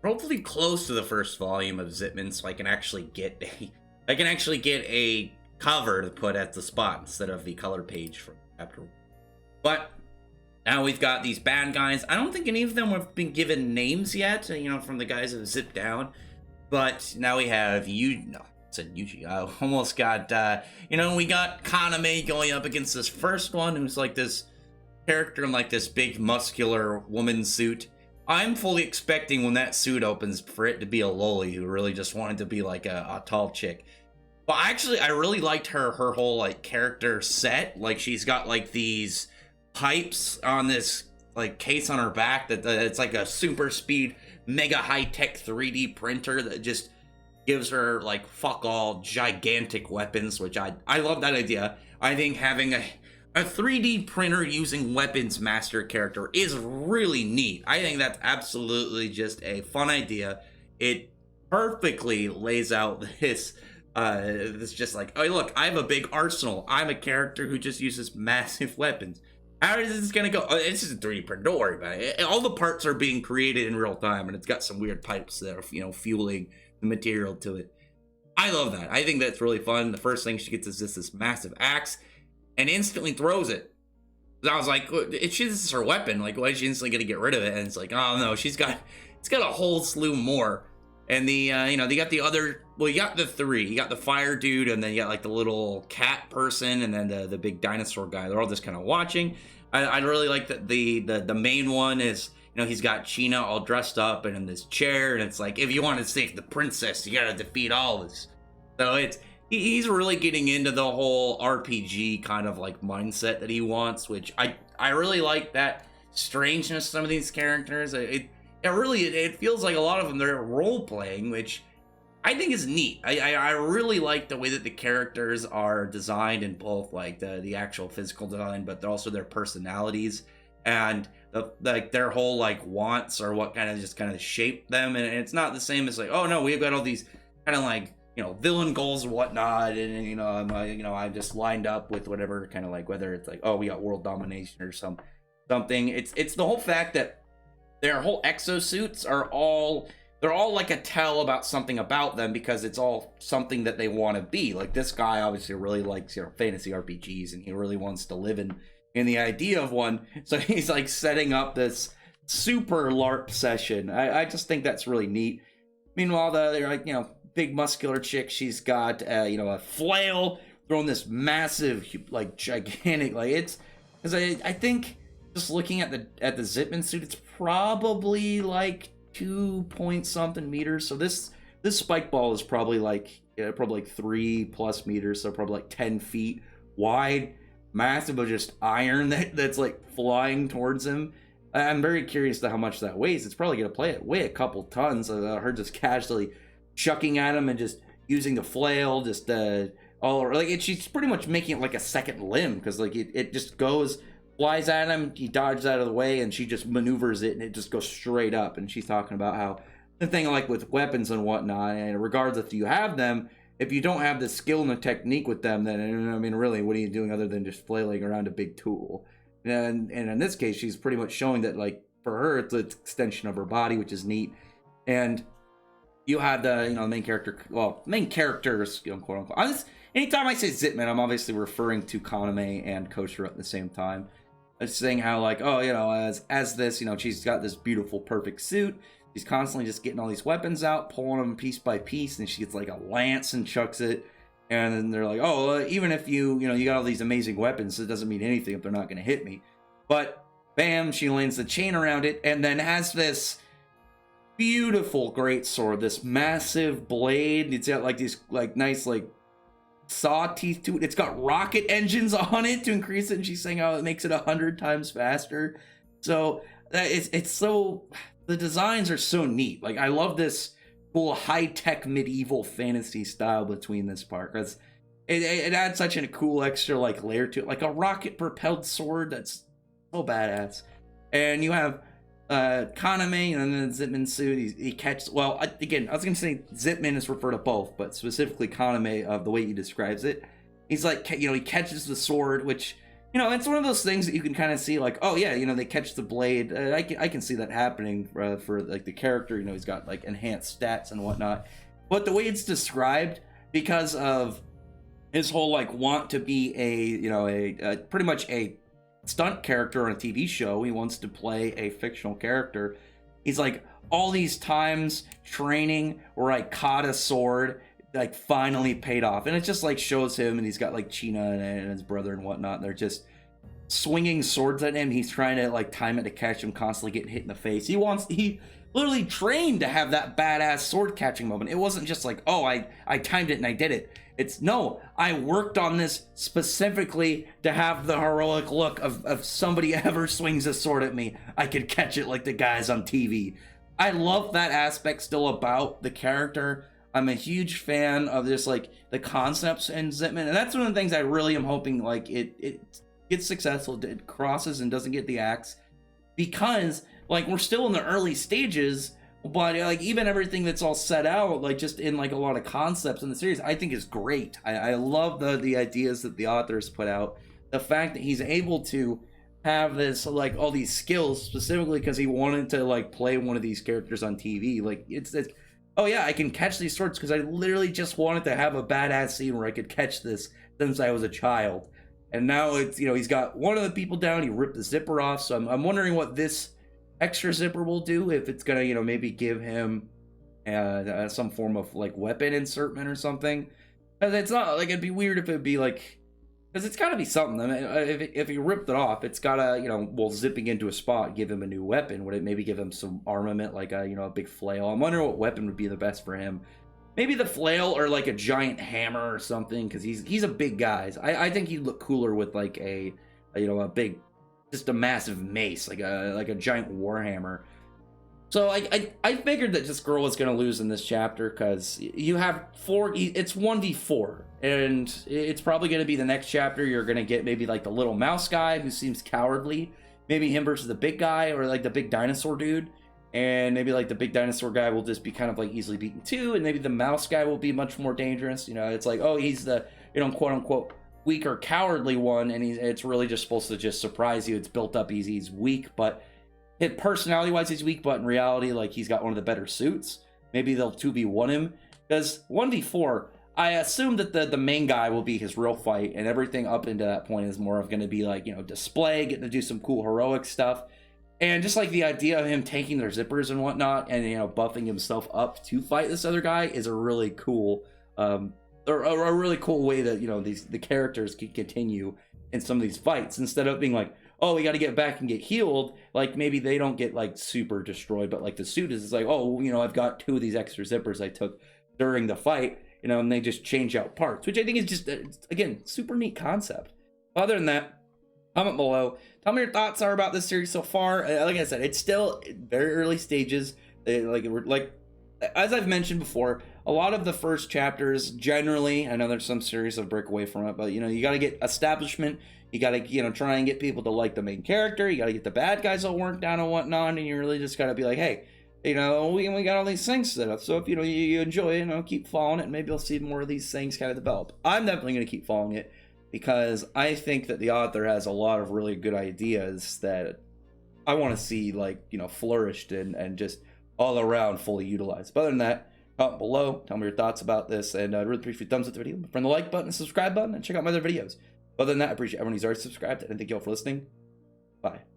hopefully close to the first volume of Zipman, so I can actually get a cover to put at the spot instead of the color page from chapter. But now we've got these bad guys. I don't think any of them have been given names yet, from the guys that have zipped down. But now we have no, I said Yuji. I almost got, we got Kaname going up against this first one, who's like this character in like this big muscular woman suit. I'm fully expecting when that suit opens for it to be a loli who really just wanted to be like a tall chick. But actually, I really liked her whole like character set. Like she's got like these pipes on this like case on her back that it's like a super speed mega high-tech 3D printer that just gives her like fuck all gigantic weapons, which I love that idea. I think having a 3D printer using weapons master character is really neat. I think that's absolutely just a fun idea. It perfectly lays out this just like, oh look, I have a big arsenal. I'm a character who just uses massive weapons. How is this gonna go? Oh, it's just a 3D printer, don't worry about it. All the parts are being created in real time, and it's got some weird pipes that are, fueling the material to it. I love that. I think that's really fun. The first thing she gets is just this massive axe, and instantly throws it. I was like, this is her weapon. Like, why is she instantly gonna get rid of it? And it's like, oh no, it's got a whole slew more. And they got the other. Well, you got the three. You got the fire dude, and then you got like the little cat person, and then the big dinosaur guy. They're all just kind of watching. I really like that the main one is, he's got China all dressed up and in this chair, and it's like, if you want to save the princess, you gotta defeat all this. So he's really getting into the whole RPG kind of like mindset that he wants, which I really like that strangeness of some of these characters. It feels like a lot of them they're role playing, which I think is neat. I really like the way that the characters are designed in both like the actual physical design, but also their personalities and their whole like wants or what kind of shape them. And it's not the same as like, oh no, we've got all these kind of like villain goals and whatnot, and I'm just lined up with whatever kind of like, whether it's like, oh, we got world domination or something. It's the whole fact that their whole exosuits they're all like a tell about something about them, because it's all something that they want to be. Like this guy obviously really likes fantasy RPGs, and he really wants to live in the idea of one. So he's like setting up this super LARP session. I just think that's really neat. Meanwhile, they're like big muscular chick. She's got a flail throwing this massive like gigantic like it's because I think just looking at the Zipman suit, it's probably like 2 point something meters. So this spike ball is probably like 3+ meters, so probably like 10 feet wide, massive of just iron that's like flying towards him. I'm very curious to how much that weighs. It's probably gonna weigh a couple tons. Her just casually chucking at him and just using the flail, just all like she's pretty much making it like a second limb, because like it just goes, flies at him, he dodges out of the way, and she just maneuvers it, and it just goes straight up. And she's talking about how the thing like with weapons and whatnot, and regardless if you have them, if you don't have the skill and the technique with them, then I mean, really, what are you doing other than just flailing around a big tool? And in this case, she's pretty much showing that like for her, it's an extension of her body, which is neat. And you have the main characters, quote unquote. Anytime I say Zipman, I'm obviously referring to Kaname and Kosher at the same time. I'm saying how like, oh, as this, she's got this beautiful, perfect suit. She's constantly just getting all these weapons out, pulling them piece by piece, and she gets like a lance and chucks it. And then they're like, oh, even if you got all these amazing weapons, it doesn't mean anything if they're not going to hit me. But bam, she lands the chain around it, and then has this beautiful great sword, this massive blade. It's got like these like nice like saw teeth to it. It's got rocket engines on it to increase it, and she's saying how it makes it 100 times faster. So it's so, the designs are so neat. Like I love this cool high-tech medieval fantasy style between this part, because it adds such a cool extra like layer to it, like a rocket propelled sword that's so badass. And you have Kaname, and then Zipman suit. He catches. Well, again, I was gonna say Zipman is referred to both, but specifically Kaname, of the way he describes it, he's like, he catches the sword, which You know, it's one of those things that you can kind of see, like, oh yeah, you know, they catch the blade. I can see that happening for like the character. You know, he's got like enhanced stats and whatnot. But the way it's described, because of his whole like want to be a pretty much a stunt character on a TV show, he wants to play a fictional character. He's like all these times training where I caught a sword like finally paid off, and it just like shows him, and he's got like China and his brother and whatnot, and they're just swinging swords at him. He's trying to like time it to catch him, constantly getting hit in the face. He literally trained to have that badass sword catching moment. It wasn't just like, oh, I timed it and I did it. It's no, I worked on this specifically to have the heroic look of somebody ever swings a sword at me, I could catch it like the guys on TV. I love that aspect still about the character. I'm a huge fan of this, like the concepts in Zipman, and that's one of the things I really am hoping like it gets successful, it crosses and doesn't get the axe, because like we're still in the early stages, but like even everything that's all set out, like just in like a lot of concepts in the series, I think is great. I love the ideas that the authors put out, the fact that he's able to have this like all these skills specifically because he wanted to like play one of these characters on TV. Like it's oh yeah, I can catch these swords because I literally just wanted to have a badass scene where I could catch this since I was a child. And now it's, you know, he's got one of the people down, he ripped the zipper off, so I'm wondering what this extra zipper will do, if it's gonna, you know, maybe give him some form of like weapon insertment or something. Because it's not like, it'd be weird if it'd be like, because it's got to be something. I mean, if he ripped it off, it's gotta, you know, well, zipping into a spot, give him a new weapon. Would it maybe give him some armament, like a, you know, a big flail? I'm wondering what weapon would be the best for him. Maybe the flail or like a giant hammer or something, because he's a big guy. I think he'd look cooler with like a you know, a big, just a massive mace, like a giant warhammer. So I figured that this girl was gonna lose in this chapter because you have it's 1v4, and it's probably gonna be the next chapter. You're gonna get maybe like the little mouse guy who seems cowardly, maybe him versus the big guy, or like the big dinosaur dude, and maybe like the big dinosaur guy will just be kind of like easily beaten too, and maybe the mouse guy will be much more dangerous. You know, it's like, oh, he's the, you know, quote unquote weaker cowardly one, and it's really just supposed to just surprise you. It's built up, he's weak, but his personality wise he's weak, but in reality, like, he's got one of the better suits. Maybe they'll 2v1 him, because 1v4, I assume that the main guy will be his real fight, and everything up into that point is more of going to be like, you know, display, getting to do some cool heroic stuff, and just like the idea of him taking their zippers and whatnot, and, you know, buffing himself up to fight this other guy is a really cool or a really cool way that, you know, the characters can continue in some of these fights, instead of being like, oh, we got to get back and get healed. Like, maybe they don't get like super destroyed, but like the suit is like, oh, you know, I've got 2 of these extra zippers I took during the fight, you know, and they just change out parts, which I think is just, again, super neat concept. Other than that, comment below, tell me your thoughts are about this series so far. Like I said, it's still very early stages. Like as I've mentioned before, a lot of the first chapters generally, I know there's some series that break away from it, but, you know, you got to get establishment. You got to, you know, try and get people to like the main character. You got to get the bad guys all worked out and whatnot. And you really just got to be like, hey, you know, we got all these things set up. So if, you know, you enjoy it, you know, keep following it. And maybe you'll see more of these things kind of develop. I'm definitely going to keep following it because I think that the author has a lot of really good ideas that I want to see, like, you know, flourished and just all around fully utilized. But other than that, comment below. Tell me your thoughts about this. And I'd really appreciate thumbs up the video. Friend the like button and subscribe button. And check out my other videos. Other than that, I appreciate everyone who's already subscribed, and thank you all for listening. Bye.